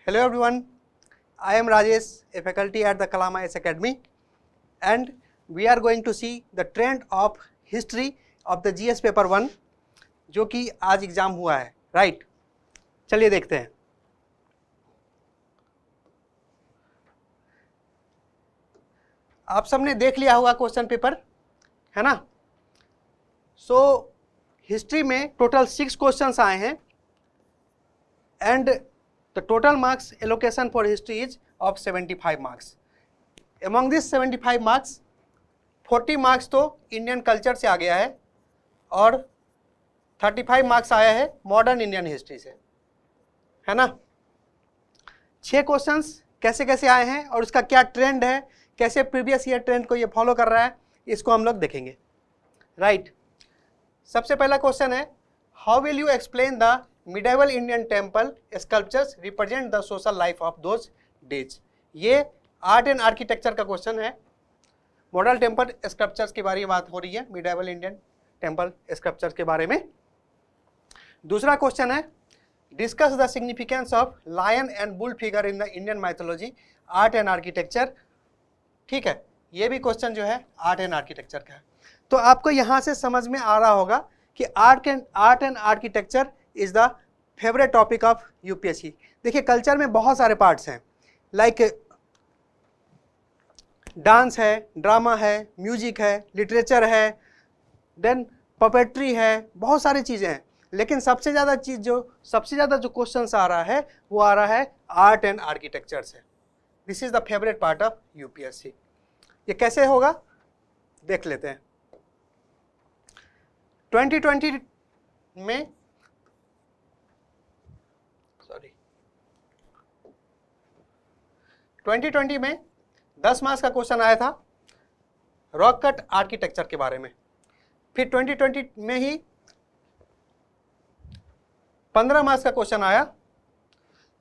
Hello everyone, I am Rajesh, a faculty at the Kalam IAS Academy, and we are going to see the trend of history of the GS paper 1 जो कि आज exam हुआ है, right? चलिए देखते हैं। आप सबने देख लिया होगा क्वेश्चन पेपर, है ना? सो हिस्ट्री में टोटल 6 क्वेश्चंस आए हैं and the total marks allocation for history is of 75 marks. Among these 75 marks, 40 marks तो इंडियन कल्चर से आ गया है और 35 मार्क्स आया है मॉडर्न इंडियन हिस्ट्री से, है ना? 6 क्वेश्चंस कैसे कैसे आए हैं और उसका क्या ट्रेंड है, कैसे प्रीवियस ईयर ट्रेंड को ये फॉलो कर रहा है, इसको हम लोग देखेंगे, राइट? सबसे पहला क्वेश्चन है, how will you explain the medieval Indian temple sculptures represent the social life of those days? ये आर्ट एंड आर्किटेक्चर का क्वेश्चन है। मॉडल टेम्पल स्कल्पचर्स के बारे में बात हो रही है, मिडाइवल इंडियन टेम्पल स्कल्पचर्स के बारे में। दूसरा क्वेश्चन है, discuss the significance of lion and bull figure in the Indian mythology, art and architecture. ठीक है, ये भी क्वेश्चन जो है आर्ट एंड आर्किटेक्चर का है। तो आपको यहाँ से समझ में आ रहा होगा कि art and architecture is the favourite topic of UPSC. देखिए कल्चर में बहुत सारे पार्ट्स हैं, लाइक डांस है, ड्रामा है, म्यूजिक है, लिटरेचर है, देन पपेट्री है, बहुत सारी चीज़ें हैं। लेकिन सबसे ज़्यादा जो क्वेश्चन आ रहा है वो आ रहा है आर्ट एंड आर्किटेक्चर से। This is the favourite part of UPSC. ये कैसे होगा देख लेते हैं। 2020 में 2020 में 10 मार्क्स का क्वेश्चन आया था रॉक कट आर्किटेक्चर के बारे में। फिर 2020 में ही 15 मार्क्स का क्वेश्चन आया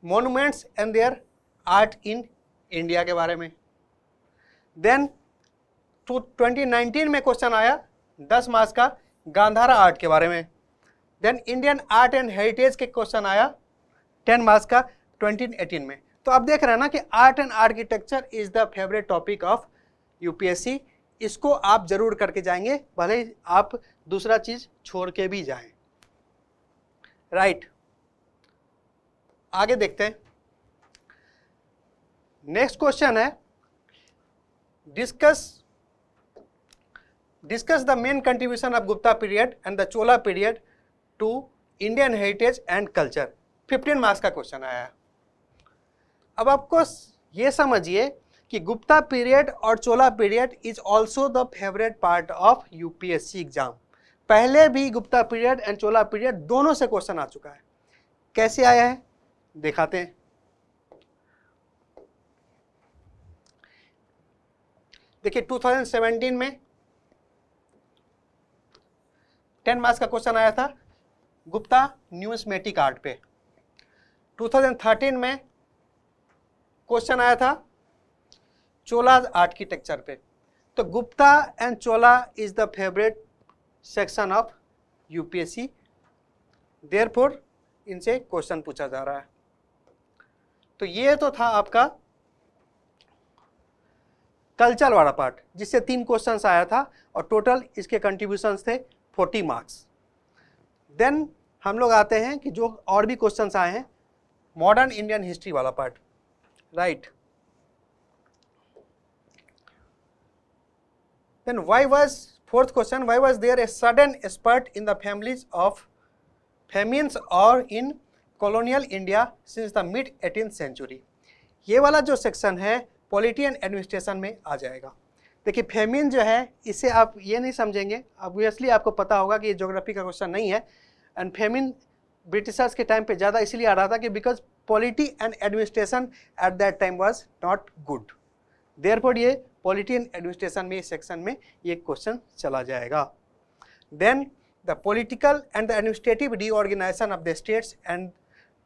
monuments and their art in India के बारे में। देन 2019 में क्वेश्चन आया 10 मार्क्स का गांधारा आर्ट के बारे में। Then Indian art and heritage के क्वेश्चन आया 10 मार्क्स का 2018 में। तो आप देख रहे हैं ना कि art and architecture is the favourite topic of UPSC. इसको आप जरूर करके जाएंगे, भले आप दूसरा चीज छोड़ के भी जाएं, राइट? आगे देखते हैं। नेक्स्ट क्वेश्चन है, discuss the main contribution of Gupta period and the Chola period to Indian heritage and culture. 15 marks का क्वेश्चन आया है। अब आपको ये समझिए कि गुप्ता पीरियड और Chola period is also the favourite part of UPSC exam. पहले भी Gupta period and Chola period दोनों से क्वेश्चन आ चुका है। कैसे आया है दिखाते हैं। देखिए 2017 में 10 मार्क्स का क्वेश्चन आया था गुप्ता न्यूमिस्मेटिक आर्ट पे। 2013 में क्वेश्चन आया था चोला आर्किटेक्चर पे। तो Gupta and Chola is the favourite section of UPSC, therefore इनसे क्वेश्चन पूछा जा रहा है। तो ये तो था आपका कल्चर वाला पार्ट जिससे 3 क्वेश्चंस आया था और टोटल इसके कंट्रीब्यूशंस थे 40 मार्क्स। देन हम लोग आते हैं कि जो और भी क्वेश्चंस आए हैं मॉडर्न इंडियन हिस्ट्री वाला part, right? Then fourth question, why was there a sudden spurt in the families of famines or in colonial India since the mid 18th century? ये वाला जो सेक्शन है पॉलिटी एंड एडमिनिस्ट्रेशन में आ जाएगा। देखिए feminine जो है इसे आप ये नहीं समझेंगे, ऑब्वियसली आपको पता होगा कि ये ज्योग्राफी का क्वेश्चन नहीं है। एंड फेमिन ब्रिटिशर्स के टाइम पे ज़्यादा इसलिए आ रहा था कि because polity and administration at that time was not good, therefore ये पॉलिटी एंड एडमिनिस्ट्रेशन में इस सेक्शन में ये क्वेश्चन चला जाएगा। Then the political and the administrative reorganisation of the states and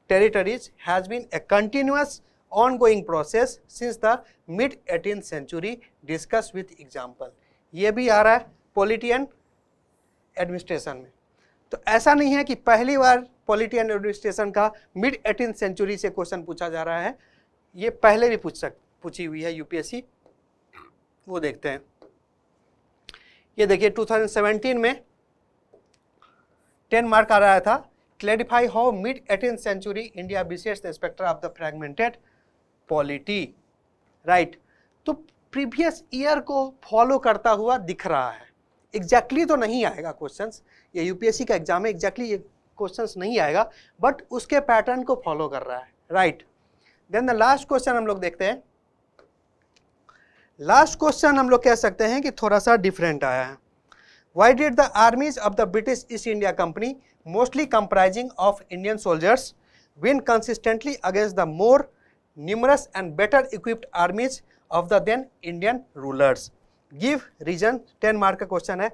territories has been a continuous ongoing process since the mid 18th century, discuss with example। ये भी आ रहा है पॉलिटी एंड एडमिनिस्ट्रेशन में। तो ऐसा नहीं है कि पहली बार पॉलिटी एंड एडमिनिस्ट्रेशन का मिड 18th सेंचुरी से क्वेश्चन पूछा जा रहा है, ये पहले भी पूछी हुई है यूपीएससी, वो देखते हैं। ये देखिए 2017 में 10 मार्क आ रहा था, clarify how mid 18th century India besets the spectra of the fragmented polity, right. तो प्रीवियस ईयर को फॉलो करता हुआ दिख रहा है, एग्जैक्टली तो नहीं आएगा क्वेश्चंस, ये यूपीएससी का एग्जाम है, एग्जैक्टली ये क्वेश्चंस नहीं आएगा, बट उसके पैटर्न को फॉलो कर रहा है, right. Then the last question हम लोग देखते हैं। लास्ट क्वेश्चन हम लोग कह सकते हैं कि थोड़ा सा डिफरेंट आया है। Why did the armies of the British East India Company mostly comprising of Indian soldiers win consistently against the more numerous and better equipped armies of the then Indian rulers, give reason. 10 mark का question है,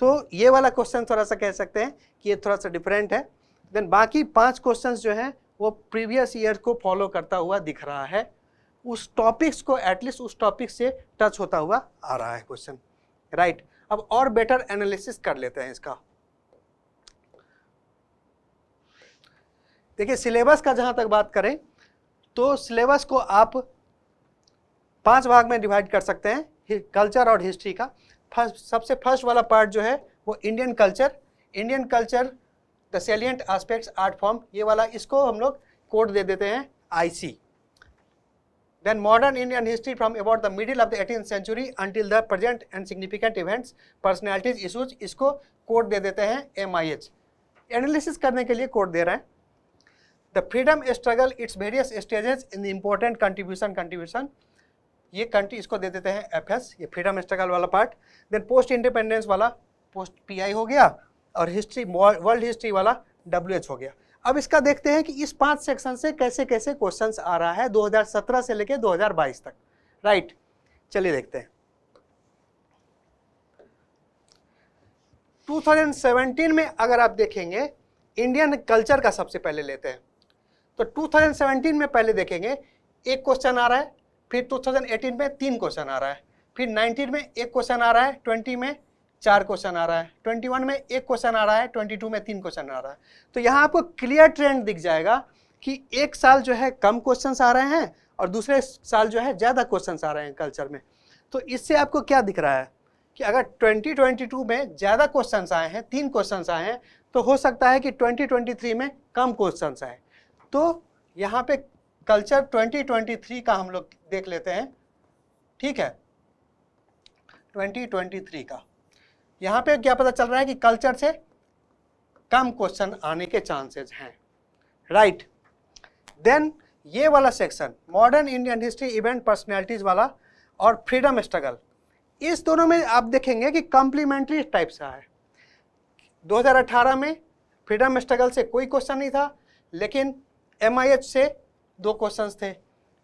तो ये वाला question थोड़ा सा कह सकते हैं कि ये थोड़ा सा डिफरेंट है। देन बाकी 5 क्वेश्चंस जो हैं वो प्रीवियस ईयर को फॉलो करता हुआ दिख रहा है, उस टॉपिक्स को एटलीस्ट उस टॉपिक से टच होता हुआ आ रहा है क्वेश्चन, राइट। अब और बेटर एनालिसिस कर लेते हैं इसका। देखिए सिलेबस का जहां तक बात करें तो सिलेबस को आप 5 भाग में डिवाइड कर सकते हैं, कल्चर और हिस्ट्री का। सबसे फर्स्ट वाला पार्ट जो है वो Indian culture the salient aspects art form, ये वाला, इसको हम लोग कोड दे देते हैं IC। Then modern Indian history from about the middle of the 18th century until the present and significant events, personalities, issues, इसको कोड दे देते हैं MIH। एनालिसिस करने के लिए कोड दे रहे हैं। The freedom struggle its various stages in the important contribution, ये कंट्री, इसको दे देते हैं FS, ये फ्रीडम स्ट्रगल वाला पार्ट। देन पोस्ट इंडिपेंडेंस वाला पोस्ट PI हो गया, और हिस्ट्री वर्ल्ड हिस्ट्री वाला WH हो गया। अब इसका देखते हैं कि इस 5 सेक्शन से कैसे कैसे क्वेश्चंस आ रहा है 2017 से लेके 2022 तक, राइट। चलिए देखते हैं। 2017 में अगर आप देखेंगे इंडियन कल्चर का सबसे पहले लेते हैं, तो 2017 में पहले देखेंगे एक क्वेश्चन आ रहा है, फिर 2018 में 3 क्वेश्चन आ रहा है, फिर 19 में एक क्वेश्चन आ रहा है, 20 में 4 क्वेश्चन आ रहा है, 21 में एक क्वेश्चन आ रहा है, 22 में 3 क्वेश्चन आ रहा है। तो यहाँ आपको क्लियर ट्रेंड दिख जाएगा कि एक साल जो है कम क्वेश्चंस आ रहे हैं और दूसरे साल जो है ज़्यादा क्वेश्चंस आ रहे हैं कल्चर में। तो इससे आपको क्या दिख रहा है कि अगर 2022 में ज़्यादा क्वेश्चंस आए हैं, 3 क्वेश्चंस आए हैं, तो हो सकता है कि 2023 में कम क्वेश्चंस आए। तो यहाँ पे कल्चर 2023 का हम लोग देख लेते हैं, ठीक है। 2023 का यहाँ पे क्या पता चल रहा है कि कल्चर से कम क्वेश्चन आने के चांसेस हैं, राइट। देन ये वाला section modern Indian history, event, personalities वाला और फ्रीडम स्ट्रगल, इस दोनों में आप देखेंगे कि कॉम्प्लीमेंट्री टाइप से है। 2018 में फ्रीडम स्ट्रगल से कोई क्वेश्चन नहीं था, लेकिन MIH से 2 क्वेश्चंस थे।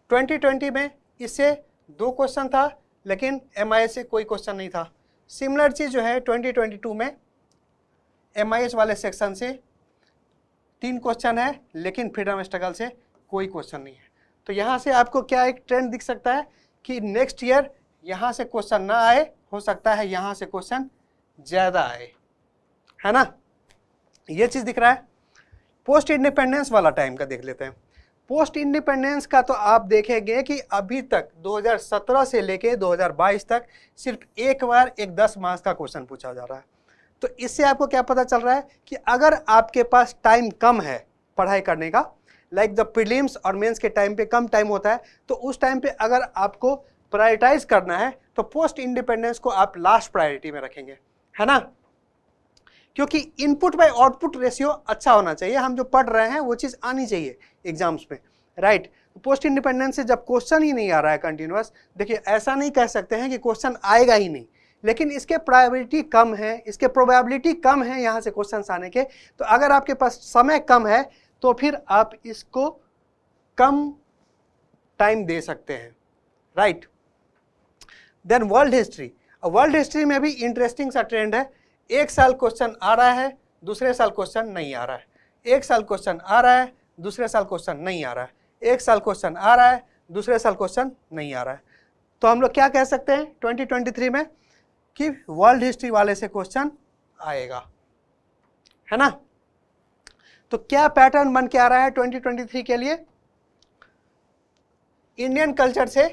2020 में इससे 2 क्वेश्चन था, लेकिन MIH से कोई क्वेश्चन नहीं था। सिमिलर चीज़ जो है 2022 में MIH वाले सेक्शन से 3 क्वेश्चन है, लेकिन फ्रीडम स्ट्रगल से कोई क्वेश्चन नहीं है। तो यहाँ से आपको क्या एक ट्रेंड दिख सकता है कि नेक्स्ट ईयर यहाँ से क्वेश्चन ना आए, हो सकता है यहाँ से क्वेश्चन ज़्यादा आए, है ना, ये चीज़ दिख रहा है। पोस्ट इंडिपेंडेंस वाला टाइम का देख लेते हैं। पोस्ट इंडिपेंडेंस का तो आप देखेंगे कि अभी तक 2017 से लेके 2022 तक सिर्फ एक बार एक 10 मार्क्स का क्वेश्चन पूछा जा रहा है। तो इससे आपको क्या पता चल रहा है कि अगर आपके पास टाइम कम है पढ़ाई करने का, लाइक द प्रीलिम्स और मेंस के टाइम पे कम टाइम होता है, तो उस टाइम पे अगर आपको प्रायोरिटाइज करना है तो पोस्ट इंडिपेंडेंस को आप लास्ट प्रायोरिटी में रखेंगे, है ना, क्योंकि इनपुट बाय आउटपुट रेशियो अच्छा होना चाहिए। हम जो पढ़ रहे हैं वो चीज़ आनी चाहिए एग्जाम्स में, राइट। पोस्ट इंडिपेंडेंस से जब क्वेश्चन ही नहीं आ रहा है कंटिन्यूअस, देखिए ऐसा नहीं कह सकते हैं कि क्वेश्चन आएगा ही नहीं, लेकिन इसके प्रायोरिटी कम है, इसके प्रोबेबिलिटी कम है यहाँ से क्वेश्चन आने के। तो अगर आपके पास समय कम है तो फिर आप इसको कम टाइम दे सकते हैं, राइट। देन वर्ल्ड हिस्ट्री में भी इंटरेस्टिंग सा ट्रेंड है। एक साल क्वेश्चन आ रहा है, दूसरे साल क्वेश्चन नहीं आ रहा है, एक साल क्वेश्चन आ रहा है, दूसरे साल क्वेश्चन नहीं आ रहा है, एक साल क्वेश्चन आ रहा है, दूसरे साल क्वेश्चन नहीं आ रहा है। तो हम लोग क्या कह सकते हैं 2023 में कि वर्ल्ड हिस्ट्री वाले से क्वेश्चन आएगा, है ना। तो क्या पैटर्न बन के आ रहा है 2023 के लिए? इंडियन कल्चर से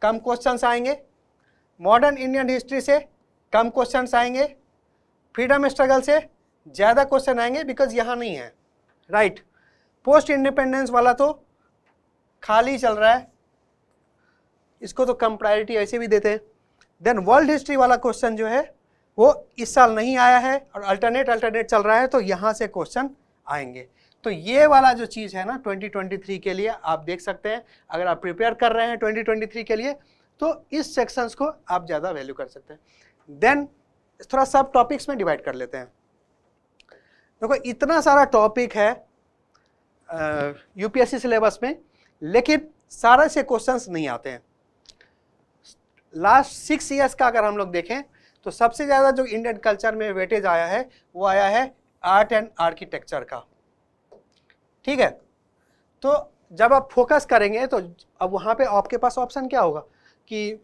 कम क्वेश्चंस आएंगे, मॉडर्न इंडियन हिस्ट्री से कम क्वेश्चंस आएंगे, फ्रीडम स्ट्रगल से ज़्यादा क्वेश्चन आएंगे बिकॉज यहाँ नहीं है, राइट। पोस्ट इंडिपेंडेंस वाला तो खाली चल रहा है, इसको तो कम प्रायोरिटी ऐसे भी देते हैं। देन वर्ल्ड हिस्ट्री वाला क्वेश्चन जो है वो इस साल नहीं आया है और अल्टरनेट चल रहा है, तो यहाँ से क्वेश्चन आएंगे। तो ये वाला जो चीज़ है ना 2023 के लिए आप देख सकते हैं, अगर आप प्रिपेयर कर रहे हैं 2023 के लिए तो इस सेक्शंस को आप ज़्यादा वैल्यू कर सकते हैं। देन थोड़ा सब टॉपिक्स में डिवाइड कर लेते हैं। देखो इतना सारा टॉपिक है यूपीएससी सिलेबस में, लेकिन सारे से क्वेश्चंस नहीं आते हैं। लास्ट 6 ईयर्स का अगर हम लोग देखें तो सबसे ज़्यादा जो इंडियन कल्चर में वेटेज आया है वो आया है आर्ट एंड आर्किटेक्चर का, ठीक है। तो जब आप फोकस करेंगे तो अब वहाँ पे आपके पास ऑप्शन क्या होगा कि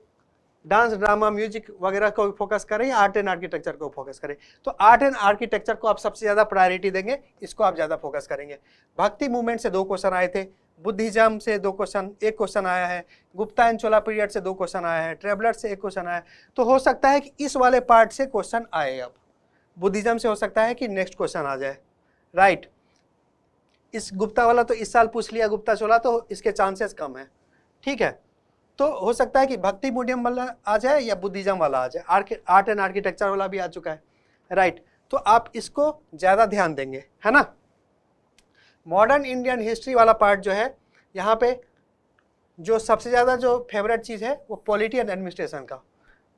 डांस, ड्रामा, म्यूजिक वगैरह को फोकस करें या आर्ट एंड आर्किटेक्चर को फोकस करें। तो आर्ट एंड आर्किटेक्चर को आप सबसे ज़्यादा प्रायोरिटी देंगे, इसको आप ज़्यादा फोकस करेंगे। भक्ति मूवमेंट से 2 क्वेश्चन आए थे, बुद्धिज्म से 1 क्वेश्चन आया है, गुप्ता एंड चोला पीरियड से 2 क्वेश्चन आया है, ट्रेवलर से 1 क्वेश्चन आया है। तो हो सकता है कि इस वाले पार्ट से क्वेश्चन आए। अब बुद्धिज्म से हो सकता है कि नेक्स्ट क्वेश्चन आ जाए, राइट। इस गुप्ता वाला तो इस साल पूछ लिया, गुप्ता चोला, तो इसके चांसेस कम है, ठीक है। तो हो सकता है कि भक्ति मीडियम वाला आ जाए या बुद्धिज्म वाला आ जाए, आर्ट एंड आर्किटेक्चर वाला भी आ चुका है, राइट। तो आप इसको ज़्यादा ध्यान देंगे, है ना। मॉडर्न इंडियन हिस्ट्री वाला पार्ट जो है, यहाँ पे जो सबसे ज़्यादा जो फेवरेट चीज़ है वो पॉलिटी एंड एडमिनिस्ट्रेशन का,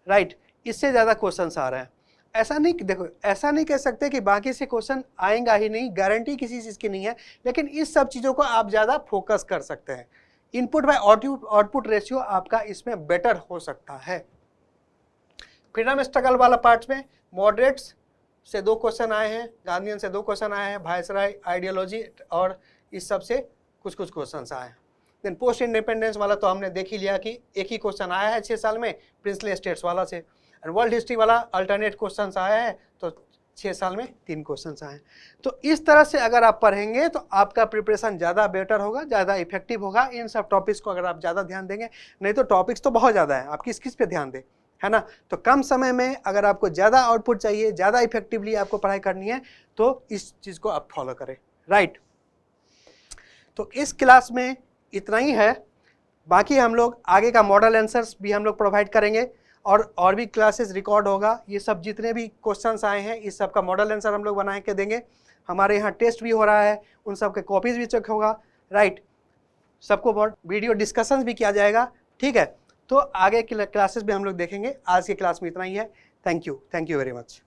राइट। इससे ज़्यादा क्वेश्चंस आ रहे हैं। ऐसा नहीं, देखो ऐसा नहीं कह सकते कि बाकी से क्वेश्चन आएगा ही नहीं, गारंटी किसी चीज़ की नहीं है, लेकिन इस सब चीज़ों को आप ज़्यादा फोकस कर सकते हैं। इनपुट बाय आउटपुट रेशियो आपका इसमें बेटर हो सकता है। फ्रीडम स्ट्रगल वाला पार्ट में मॉडरेट्स से 2 क्वेश्चन आए हैं, गांधीयन से 2 क्वेश्चन आए हैं, वायसराय आइडियोलॉजी और इस सब से कुछ क्वेश्चन आए हैं। देन पोस्ट इंडिपेंडेंस वाला तो हमने देख ही लिया कि 1 ही क्वेश्चन आया है 6 साल में, प्रिंसली स्टेट्स वाला से। और वर्ल्ड हिस्ट्री वाला अल्टरनेट क्वेश्चन आया है, तो 6 साल में 3 क्वेश्चन आए। तो इस तरह से अगर आप पढ़ेंगे तो आपका प्रिपरेशन ज़्यादा बेटर होगा, ज़्यादा इफेक्टिव होगा। इन सब टॉपिक्स को अगर आप ज़्यादा ध्यान देंगे, नहीं तो टॉपिक्स तो बहुत ज़्यादा है, आप किस पे ध्यान दें, है ना। तो कम समय में अगर आपको ज़्यादा आउटपुट चाहिए, ज़्यादा इफेक्टिवली आपको पढ़ाई करनी है, तो इस चीज़ को आप फॉलो करें, राइट। तो इस क्लास में इतना ही है, बाकी हम लोग आगे का मॉडल आंसर्स भी हम लोग प्रोवाइड करेंगे और भी क्लासेस रिकॉर्ड होगा। ये सब जितने भी क्वेश्चंस आए हैं इस सब का मॉडल आंसर हम लोग बना के देंगे। हमारे यहाँ टेस्ट भी हो रहा है, उन सब के कॉपीज़ भी चेक होगा, राइट। सबको वीडियो डिस्कशंस भी किया जाएगा, ठीक है। तो आगे की क्लासेस भी हम लोग देखेंगे। आज की क्लास में इतना ही है। Thank you very much.